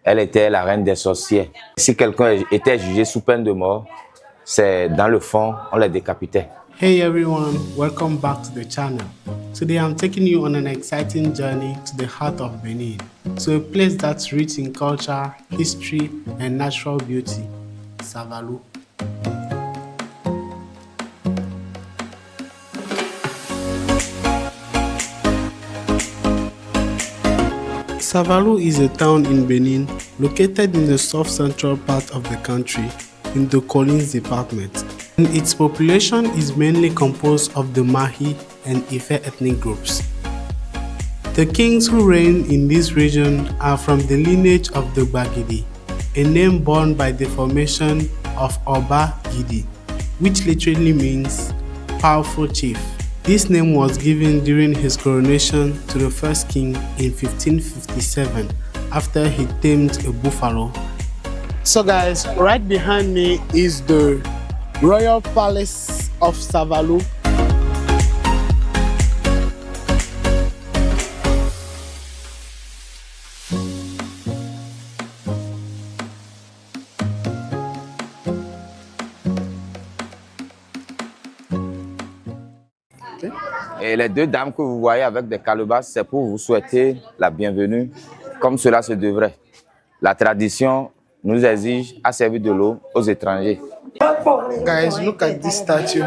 Elle était la reine des sorcières. Si quelqu'un était jugé sous peine de mort, c'est dans le fond, on les décapitait. Hey everyone, welcome back to the channel. Today I'm taking you on an exciting journey to the heart of Benin, to a place that's rich in culture, history, and natural beauty, Savalou. Savalou is a town in Benin, located in the south-central part of the country, in the Collins department. And its population is mainly composed of the Mahi and Ife ethnic groups. The kings who reign in this region are from the lineage of the Bagidi, a name borne by the formation of Oba Gidi, which literally means powerful chief. This name was given during his coronation to the first king in 1557 after he tamed a buffalo. So guys, right behind me is the Royal Palace of Savalou. Et les deux dames que vous voyez avec des calebasses, c'est pour vous souhaiter la bienvenue, comme cela se devrait. La tradition nous exige à servir de l'eau aux étrangers. Guys, look at this statue.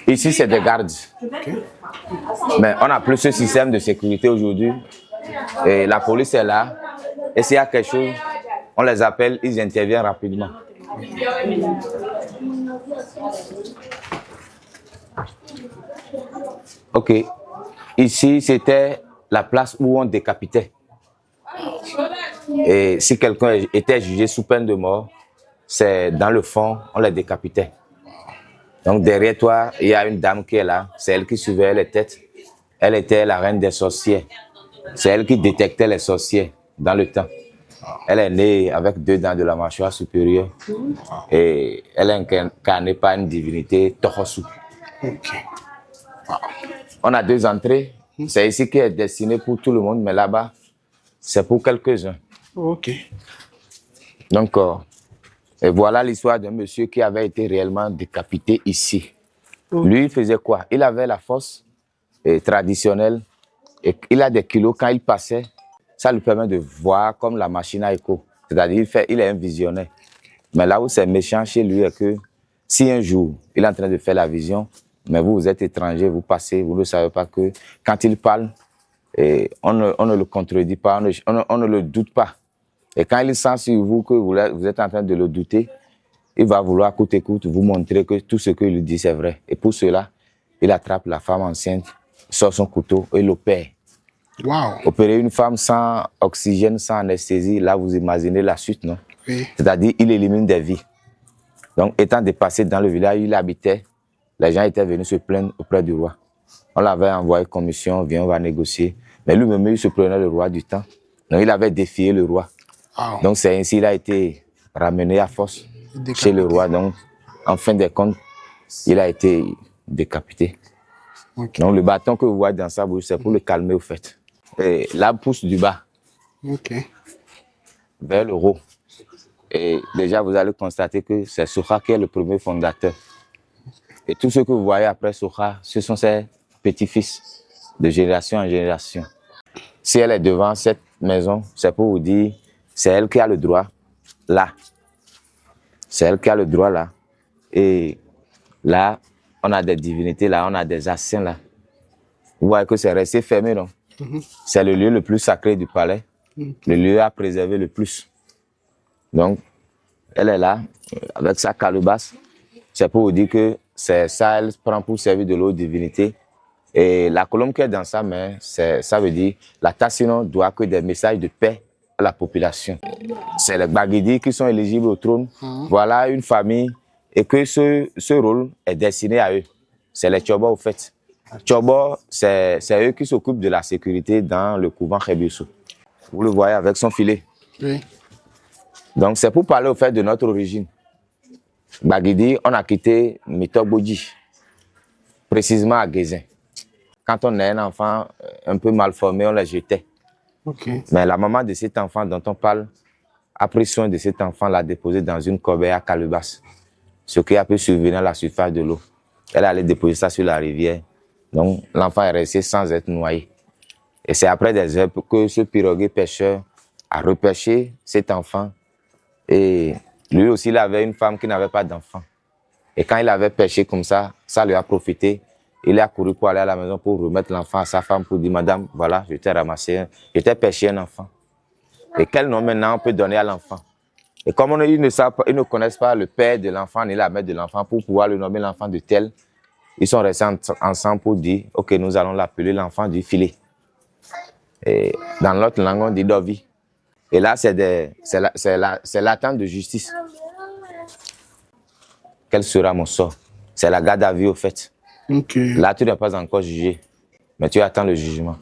Ici, c'est des gardes. Mais on n'a plus ce système de sécurité aujourd'hui. Et la police est là. Et s'il y a quelque chose, on les appelle, ils interviennent rapidement. Ok. Ici, c'était la place où on décapitait. Et si quelqu'un était jugé sous peine de mort, c'est dans le fond, on les décapitait. Donc derrière toi, il y a une dame qui est là. C'est elle qui surveillait les têtes. Elle était la reine des sorcières. C'est elle qui détectait les sorciers dans le temps. Elle est née avec 2 dents de la mâchoire supérieure. Et elle est incarnée par une divinité Tohosu. On a 2 entrées. C'est ici qui est destiné pour tout le monde, mais là-bas, c'est pour quelques-uns. Ok. Donc, et voilà l'histoire d'un monsieur qui avait été réellement décapité ici. Lui, il faisait quoi? Il avait la force traditionnelle et il a des kilos. Quand il passait, ça lui permet de voir comme la machine à écho. C'est-à-dire il est un visionnaire. Mais là où c'est méchant chez lui, est que si un jour, il est en train de faire la vision, mais vous êtes étranger, vous passez, vous ne savez pas que quand il parle, on ne le contredit pas, on ne le doute pas. Et quand il sent sur vous que vous êtes en train de le douter, il va vouloir coûte que coûte vous montrer que tout ce qu'il lui dit c'est vrai. Et pour cela, il attrape la femme enceinte, sort son couteau et l'opère. Wow. Opérer une femme sans oxygène, sans anesthésie, là vous imaginez la suite, non? Oui. C'est-à-dire il élimine des vies. Donc étant dépassé dans le village où il habitait, les gens étaient venus se plaindre auprès du roi. On l'avait envoyé commission, viens on va négocier. Mais lui-même, il se prenait le roi du temps. Donc il avait défié le roi. Wow. Donc c'est ainsi qu'il a été ramené à force chez le roi. Donc en fin de compte, il a été décapité. Okay. Donc le bâton que vous voyez dans sa bouche, c'est pour le calmer au fait. Et l'arbre pousse du bas vers le haut. Et déjà vous allez constater que c'est Soha qui est le premier fondateur. Et tout ce que vous voyez après Soha, ce sont ses petits-fils de génération en génération. Si elle est devant cette maison, c'est pour vous dire, c'est elle qui a le droit là. C'est elle qui a le droit là. Et là, on a des divinités là, on a des anciens là. Vous voyez que c'est resté fermé, non? C'est le lieu le plus sacré du palais, le lieu à préserver le plus. Donc, elle est là, avec sa calebasse. C'est pour vous dire que c'est ça, elle prend pour servir de l'eau divinité. Et la colombe qui est dans sa main, ça veut dire la Tassino doit que des messages de paix à la population. C'est les Bagidi qui sont éligibles au trône. Voilà une famille et que ce rôle est destiné à eux. C'est les Tchobo au fait. Tchobo, c'est eux qui s'occupent de la sécurité dans le couvent Khebioussou. Vous le voyez avec son filet. Oui. Donc c'est pour parler au fait de notre origine. Bagidi, on a quitté Mitogboji, précisément à Guézin. Quand on est un enfant un peu mal formé, on les jetait. Ok. Mais la maman de cet enfant dont on parle a pris soin de cet enfant, l'a déposé dans une corbeille à calebasse, ce qui a pu survenir à la surface de l'eau. Elle allait déposer ça sur la rivière. Donc, l'enfant est resté sans être noyé. Et c'est après des heures que ce piroguier pêcheur a repêché cet enfant. Et lui aussi, il avait une femme qui n'avait pas d'enfant. Et quand il avait pêché comme ça lui a profité. Il a couru pour aller à la maison pour remettre l'enfant à sa femme pour dire, madame, voilà, je t'ai ramassé, je t'ai pêché un enfant. Et quel nom maintenant on peut donner à l'enfant? Et comme ils ne connaissent pas le père de l'enfant ni la mère de l'enfant pour pouvoir le nommer l'enfant de tel, ils sont restés ensemble pour dire, ok, nous allons l'appeler l'enfant du filet. Et dans l'autre langue, on dit Dovi. Et là, c'est l'attente de justice. Quel sera mon sort? C'est la garde à vue au fait. Ok. Là, tu n'es pas encore jugé, mais tu attends le jugement.